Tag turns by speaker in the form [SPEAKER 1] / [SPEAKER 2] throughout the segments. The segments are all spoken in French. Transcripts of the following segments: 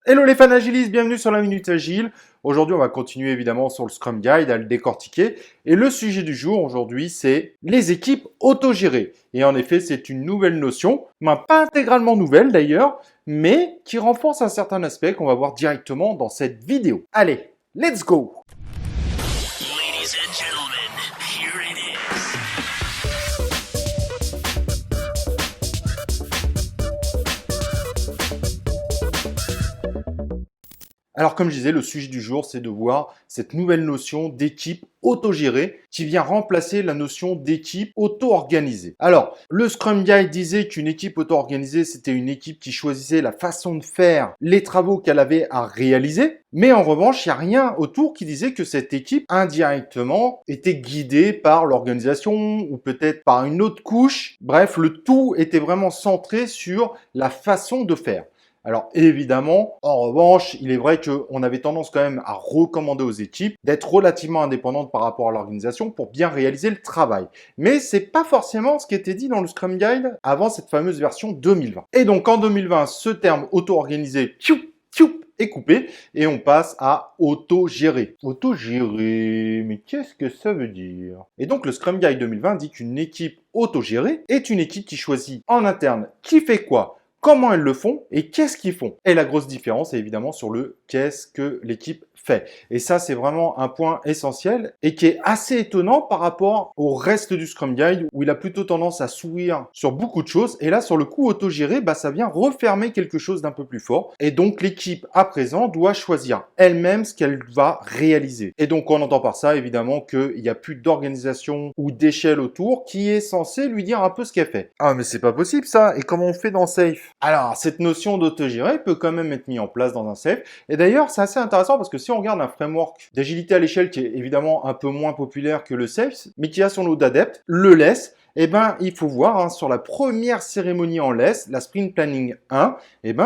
[SPEAKER 1] Hello les fans agilistes, bienvenue sur la Minute Agile. Aujourd'hui, on va continuer évidemment sur le Scrum Guide à le décortiquer. Et le sujet du jour aujourd'hui, c'est les équipes autogérées. Et en effet, c'est une nouvelle notion, pas intégralement nouvelle d'ailleurs, mais qui renforce un certain aspect qu'on va voir directement dans cette vidéo. Allez, let's go!
[SPEAKER 2] Ladies and gentlemen, here it is.
[SPEAKER 1] Alors comme je disais, le sujet du jour, c'est de voir cette nouvelle notion d'équipe autogérée qui vient remplacer la notion d'équipe auto-organisée. Alors, le Scrum Guide disait qu'une équipe auto-organisée, c'était une équipe qui choisissait la façon de faire les travaux qu'elle avait à réaliser. Mais en revanche, il n'y a rien autour qui disait que cette équipe, indirectement, était guidée par l'organisation ou peut-être par une autre couche. Bref, le tout était vraiment centré sur la façon de faire. Alors évidemment, en revanche, il est vrai qu'on avait tendance quand même à recommander aux équipes d'être relativement indépendantes par rapport à l'organisation pour bien réaliser le travail. Mais c'est pas forcément ce qui était dit dans le Scrum Guide avant cette fameuse version 2020. Et donc en 2020, ce terme auto-organisé est coupé et on passe à auto-gérer. Auto-gérer, mais qu'est-ce que ça veut dire? Et donc le Scrum Guide 2020 dit qu'une équipe auto-gérée est une équipe qui choisit en interne qui fait quoi, comment elles le font et qu'est-ce qu'ils font. Et la grosse différence est évidemment sur le qu'est-ce que l'équipe fait. Et ça, c'est vraiment un point essentiel et qui est assez étonnant par rapport au reste du Scrum Guide où il a plutôt tendance à sourire sur beaucoup de choses. Et là, sur le coup autogéré, ça vient refermer quelque chose d'un peu plus fort. Et donc, l'équipe à présent doit choisir elle-même ce qu'elle va réaliser. Et donc, on entend par ça, évidemment, qu'il n'y a plus d'organisation ou d'échelle autour qui est censé lui dire un peu ce qu'elle fait. Ah, mais c'est pas possible ça. Et comment on fait dans Safe? Alors, cette notion d'autogéré peut quand même être mise en place dans un Safe. Et d'ailleurs, c'est assez intéressant parce que si on regarde un framework d'agilité à l'échelle qui est évidemment un peu moins populaire que le Safe, mais qui a son lot d'adeptes, le LeSS, il faut voir sur la première cérémonie en LeSS, la Sprint Planning 1,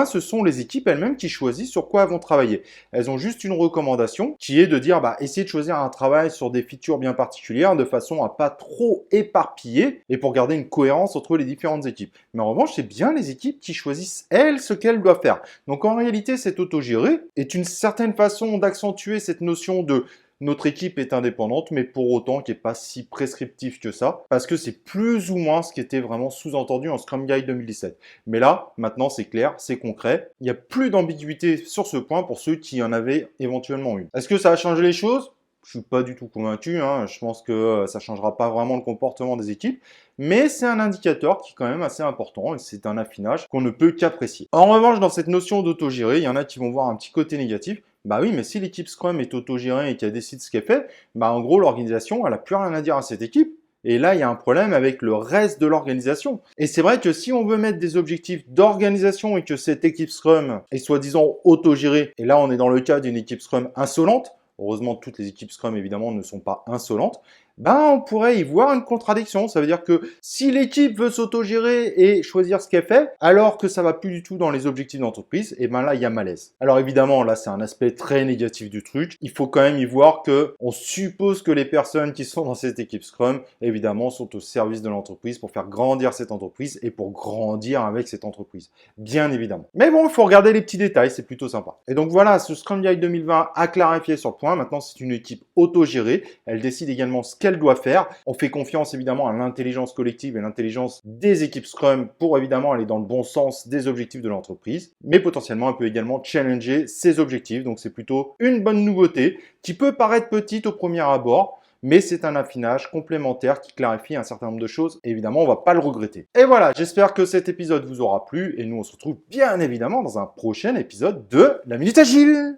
[SPEAKER 1] ce sont les équipes elles-mêmes qui choisissent sur quoi elles vont travailler. Elles ont juste une recommandation qui est de dire, essayez de choisir un travail sur des features bien particulières de façon à pas trop éparpiller et pour garder une cohérence entre les différentes équipes. Mais en revanche, c'est bien les équipes qui choisissent elles ce qu'elles doivent faire. Donc en réalité, cet autogéré est une certaine façon d'accentuer cette notion de notre équipe est indépendante, mais pour autant qui n'est pas si prescriptif que ça, parce que c'est plus ou moins ce qui était vraiment sous-entendu en Scrum Guide 2017. Mais là, maintenant, c'est clair, c'est concret. Il n'y a plus d'ambiguïté sur ce point pour ceux qui en avaient éventuellement une. Est-ce que ça a changé les choses? Je suis pas du tout convaincu, je pense que ça changera pas vraiment le comportement des équipes, mais c'est un indicateur qui est quand même assez important et c'est un affinage qu'on ne peut qu'apprécier. En revanche, dans cette notion d'autogéré, il y en a qui vont voir un petit côté négatif. Bah oui, mais si l'équipe Scrum est autogérée et qu'elle décide ce qu'elle fait, en gros, l'organisation, elle n'a plus rien à dire à cette équipe. Et là, il y a un problème avec le reste de l'organisation. Et c'est vrai que si on veut mettre des objectifs d'organisation et que cette équipe Scrum est soi-disant autogérée, et là, on est dans le cas d'une équipe Scrum insolente, heureusement, toutes les équipes Scrum, évidemment, ne sont pas insolentes, on pourrait y voir une contradiction. Ça veut dire que si l'équipe veut s'autogérer et choisir ce qu'elle fait, alors que ça va plus du tout dans les objectifs d'entreprise, là, il y a malaise. Alors évidemment, là, c'est un aspect très négatif du truc. Il faut quand même y voir que on suppose que les personnes qui sont dans cette équipe Scrum, évidemment, sont au service de l'entreprise pour faire grandir cette entreprise et pour grandir avec cette entreprise. Bien évidemment. Mais bon, il faut regarder les petits détails, c'est plutôt sympa. Et donc voilà, ce Scrum Guide 2020 a clarifié sur le point. Maintenant, c'est une équipe autogérée. Elle décide également ce qu'elle doit faire. On fait confiance évidemment à l'intelligence collective et l'intelligence des équipes Scrum pour évidemment aller dans le bon sens des objectifs de l'entreprise. Mais potentiellement, elle peut également challenger ses objectifs. Donc c'est plutôt une bonne nouveauté qui peut paraître petite au premier abord, mais c'est un affinage complémentaire qui clarifie un certain nombre de choses. Et évidemment, on va pas le regretter. Et voilà, j'espère que cet épisode vous aura plu et nous on se retrouve bien évidemment dans un prochain épisode de la Minute Agile.